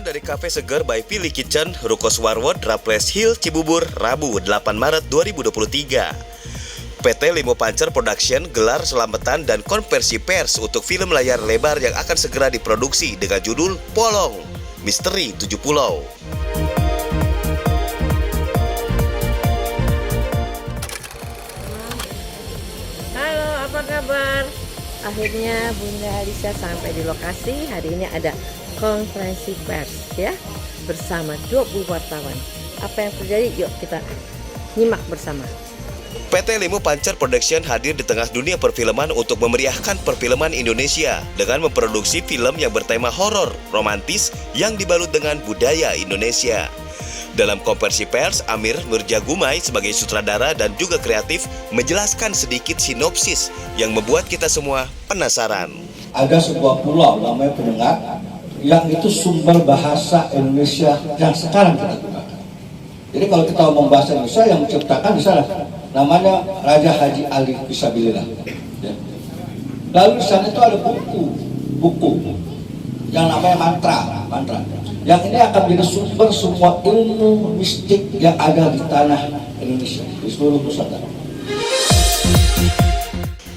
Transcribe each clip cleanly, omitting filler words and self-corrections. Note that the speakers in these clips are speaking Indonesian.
dari Cafe Seger by Philly Kitchen, Ruko Swarwod, Raples Hill, Cibubur, Rabu 8 Maret 2023. PT Limo Pancer Production gelar selamatan dan konversi pers untuk film layar lebar yang akan segera diproduksi dengan judul Polong, Misteri Tujuh Pulau. Halo, apa kabar? Akhirnya Bunda Alisa sampai di lokasi. Hari ini ada konferensi pers ya, bersama 20 wartawan. Apa yang terjadi? Yuk kita nyimak bersama. PT Limo Pancer Production hadir di tengah dunia perfilman untuk memeriahkan perfilman Indonesia dengan memproduksi film yang bertema horor, romantis yang dibalut dengan budaya Indonesia. Dalam konversi pers, Amir Nurjagumai sebagai sutradara dan juga kreatif menjelaskan sedikit sinopsis yang membuat kita semua penasaran. Ada sebuah pulau namanya Penyengat yang itu sumber bahasa Indonesia yang sekarang kita gunakan. Jadi kalau kita ngomong bahasa Indonesia, yang menciptakan di sana namanya Raja Haji Ali Fisabilillah. Ya. Lalu di sana itu ada buku yang namanya mantra. Yang ini akan menjadi sumber semua ilmu mistik yang ada di tanah Indonesia, di seluruh Nusantara.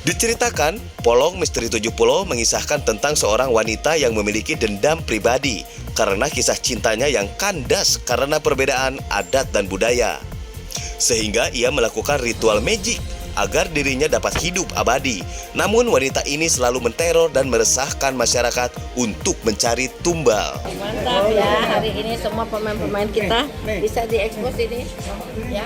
Diceritakan, Polong Misteri Tujuh Pulau mengisahkan tentang seorang wanita yang memiliki dendam pribadi karena kisah cintanya yang kandas karena perbedaan adat dan budaya. Sehingga ia melakukan ritual magic agar dirinya dapat hidup abadi. Namun wanita ini selalu menteror dan meresahkan masyarakat untuk mencari tumbal. Mantap ya, hari ini semua pemain-pemain kita bisa diekspos ini ya.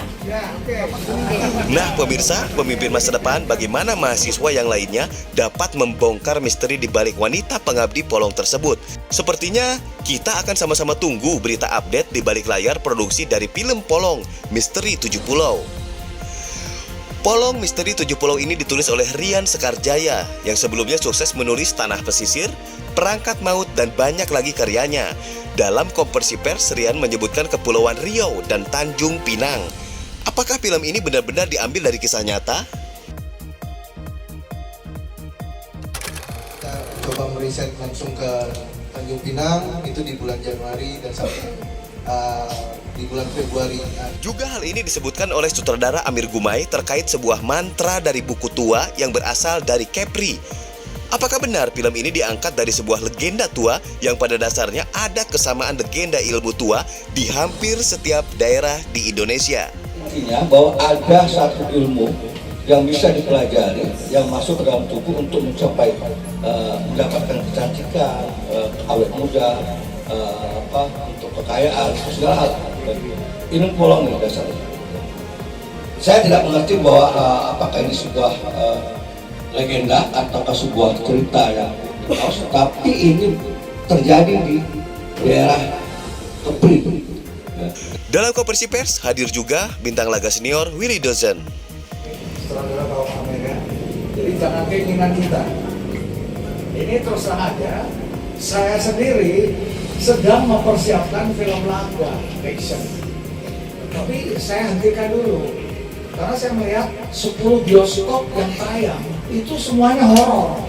Nah pemirsa, pemimpin masa depan, bagaimana mahasiswa yang lainnya dapat membongkar misteri di balik wanita pengabdi Polong tersebut? Sepertinya kita akan sama-sama tunggu berita update di balik layar produksi dari film Polong, Misteri Tujuh Pulau. Polong Misteri Tujuh Pulau ini ditulis oleh Rian Sekarjaya yang sebelumnya sukses menulis Tanah Pesisir, Perangkat Maut, dan banyak lagi karyanya. Dalam konversi pers, Rian menyebutkan Kepulauan Riau dan Tanjung Pinang. Apakah film ini benar-benar diambil dari kisah nyata? Kita coba meriset langsung ke Tanjung Pinang, itu di bulan Januari dan sampai di bulan Februari. Juga hal ini disebutkan oleh sutradara Amir Gumai terkait sebuah mantra dari buku tua yang berasal dari Kepri. Apakah benar film ini diangkat dari sebuah legenda tua yang pada dasarnya ada kesamaan legenda ilmu tua di hampir setiap daerah di Indonesia? Intinya bahwa ada satu ilmu yang bisa dipelajari, yang masuk ke dalam tubuh untuk mencapai mendapatkan kecantikan, awet muda, untuk kekayaan, segala hal. Ilmu Polong ini dasarnya. Saya tidak mengerti bahwa apakah ini sebuah legenda ataukah sebuah cerita yang hoax, tapi ini terjadi di daerah Kepri. Dalam konversi pers hadir juga bintang laga senior Willy Dozen. Saudara kaum Amerika, jadi jangan keinginan kita. Ini terus terang aja, saya sendiri sedang mempersiapkan film laga fiction. Tapi saya hentikan dulu karena saya melihat 10 bioskop yang tayang itu semuanya horor.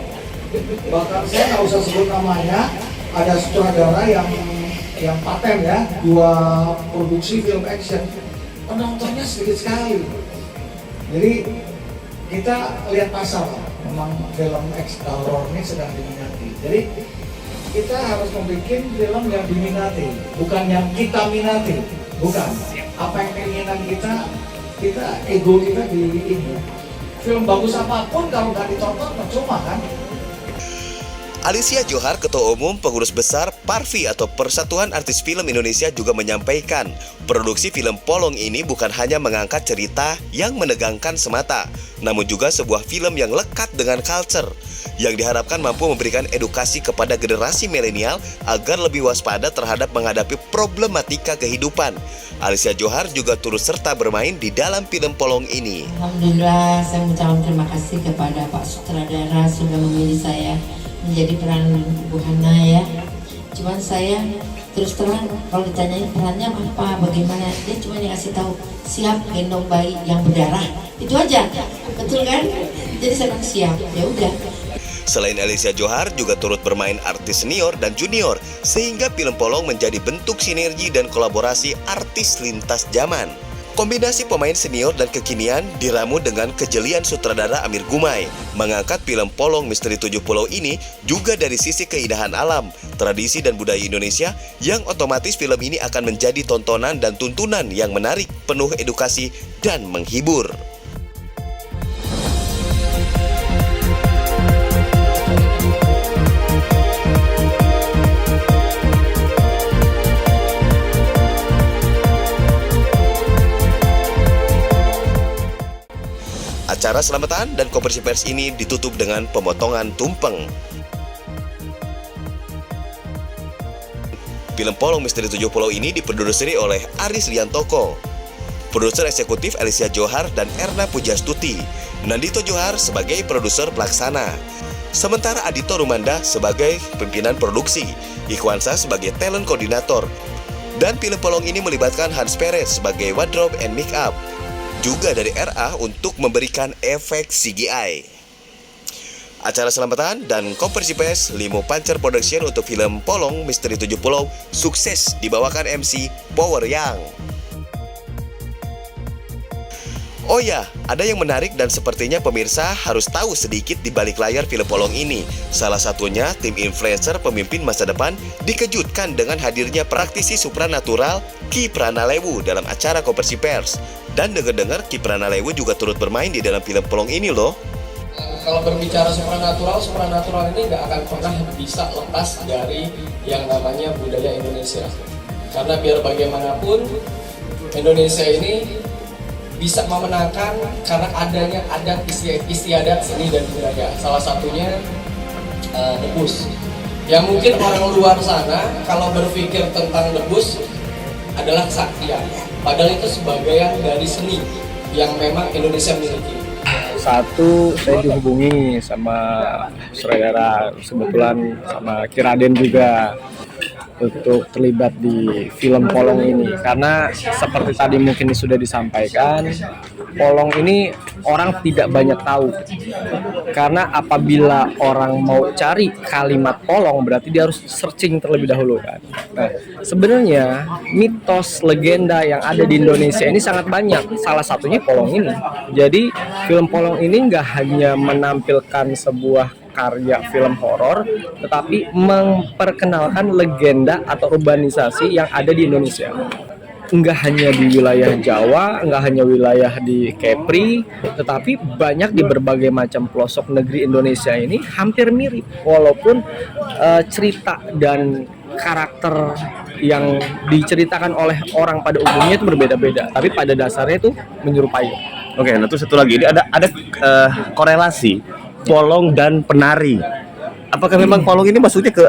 Bahkan saya nggak usah sebut namanya, ada sutradara yang paten ya, 2 produksi film action, penontonnya sedikit sekali. Jadi kita lihat pasar, memang film horor ini sedang diminati. Jadi kita harus membuat film yang diminati, bukan yang kita minati, bukan. Apa yang keinginan kita ego kita di ini. Film bagus apapun kalau nggak ditonton percuma kan. Alicia Johar, Ketua Umum Pengurus Besar Parvi atau Persatuan Artis Film Indonesia, juga menyampaikan produksi film Polong ini bukan hanya mengangkat cerita yang menegangkan semata, namun juga sebuah film yang lekat dengan culture, yang diharapkan mampu memberikan edukasi kepada generasi milenial agar lebih waspada terhadap menghadapi problematika kehidupan. Alicia Johar juga turut serta bermain di dalam film Polong ini. Alhamdulillah, saya mengucapkan terima kasih kepada Pak Sutradara sudah memilih saya menjadi peran Bu Hana ya. Cuman saya terus terang kalau ditanyain perannya apa, bagaimana, dia cuma dikasih tahu siap gendong bayi yang berdarah, itu aja, betul kan? Jadi saya bilang siap, ya udah. Selain Alicia Johar juga turut bermain artis senior dan junior, sehingga film Polong menjadi bentuk sinergi dan kolaborasi artis lintas zaman. Kombinasi pemain senior dan kekinian diramu dengan kejelian sutradara Amir Gumai. Mengangkat film Polong Misteri Tujuh Pulau ini juga dari sisi keindahan alam, tradisi dan budaya Indonesia, yang otomatis film ini akan menjadi tontonan dan tuntunan yang menarik, penuh edukasi dan menghibur. Acara selamatan dan konferensi pers ini ditutup dengan pemotongan tumpeng. Film Polong Misteri Tujuh Pulau ini diproduksi oleh Aris Liantoko. Produser eksekutif Alicia Johar dan Erna Pujastuti. Nandito Johar sebagai produser pelaksana. Sementara Adito Rumanda sebagai pimpinan produksi. Ikhwansa sebagai talent koordinator. Dan film Polong ini melibatkan Hans Perez sebagai wardrobe and make-up. Juga dari RA untuk memberikan efek CGI. Acara selamatan dan konferensi pers Limo Pancer Production untuk film Polong Misteri Tujuh Pulau sukses dibawakan MC Power Yang. Oh ya, ada yang menarik dan sepertinya pemirsa harus tahu sedikit di balik layar film Polong ini. Salah satunya tim influencer pemimpin masa depan dikejutkan dengan hadirnya praktisi supranatural Ki Pranalewu dalam acara konferensi pers. Dan dengar-dengar Ki Pranalewu juga turut bermain di dalam film Polong ini loh. Kalau berbicara supranatural ini nggak akan pernah bisa lepas dari yang namanya budaya Indonesia. Karena biar bagaimanapun Indonesia ini bisa memenangkan karena adanya adat istiadat seni dan budaya. Salah satunya debus. Yang mungkin orang luar sana kalau berpikir tentang debus adalah kesaktian. Padahal itu sebagian dari seni yang memang Indonesia miliki. Satu, saya dihubungi sama saudara kebetulan sama Kiraden juga untuk terlibat di film Polong ini, karena seperti tadi mungkin sudah disampaikan, Polong ini orang tidak banyak tahu, karena apabila orang mau cari kalimat Polong berarti dia harus searching terlebih dahulu kan. Nah, sebenarnya mitos legenda yang ada di Indonesia ini sangat banyak, salah satunya Polong ini. Jadi film Polong ini nggak hanya menampilkan sebuah karya film horor, tetapi memperkenalkan legenda atau urbanisasi yang ada di Indonesia. Enggak hanya di wilayah Jawa, enggak hanya wilayah di Kepri, tetapi banyak di berbagai macam pelosok negeri Indonesia ini hampir mirip. Walaupun cerita dan karakter yang diceritakan oleh orang pada umumnya itu berbeda-beda, tapi pada dasarnya itu menyerupai. Oke, nah terus satu lagi, ini ada korelasi Polong dan penari. Apakah memang Polong ini maksudnya ke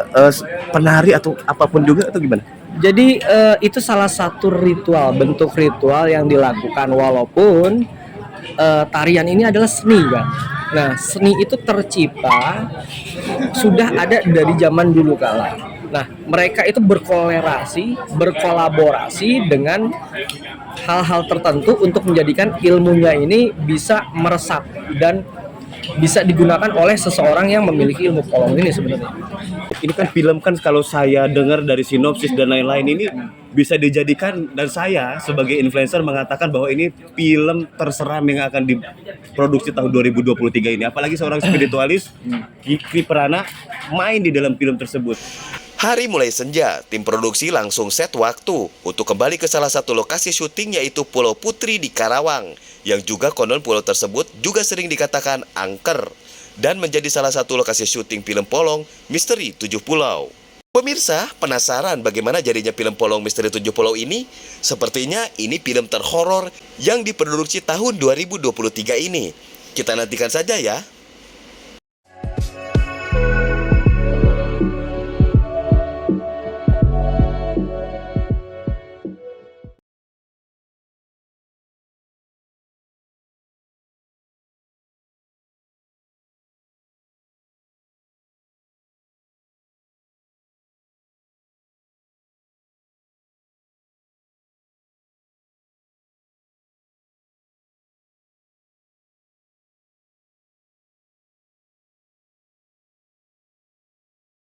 penari atau apapun juga atau gimana? Jadi itu salah satu ritual, bentuk ritual yang dilakukan, walaupun tarian ini adalah seni kan. Nah, seni itu tercipta sudah ada dari zaman dulu kala. Nah, mereka itu berkolaborasi dengan hal-hal tertentu untuk menjadikan ilmunya ini bisa meresap dan bisa digunakan oleh seseorang yang memiliki ilmu Polong ini sebenarnya. Ini kan film kan, kalau saya dengar dari sinopsis dan lain-lain ini bisa dijadikan, dan saya sebagai influencer mengatakan bahwa ini film terseram yang akan diproduksi tahun 2023 ini. Apalagi seorang spiritualis Ki Prana main di dalam film tersebut. Hari mulai senja, tim produksi langsung set waktu untuk kembali ke salah satu lokasi syuting, yaitu Pulau Putri di Karawang, yang juga konon pulau tersebut juga sering dikatakan angker dan menjadi salah satu lokasi syuting film Polong Misteri Tujuh Pulau. Pemirsa, penasaran bagaimana jadinya film Polong Misteri Tujuh Pulau ini? Sepertinya ini film terhoror yang diproduksi tahun 2023 ini. Kita nantikan saja ya.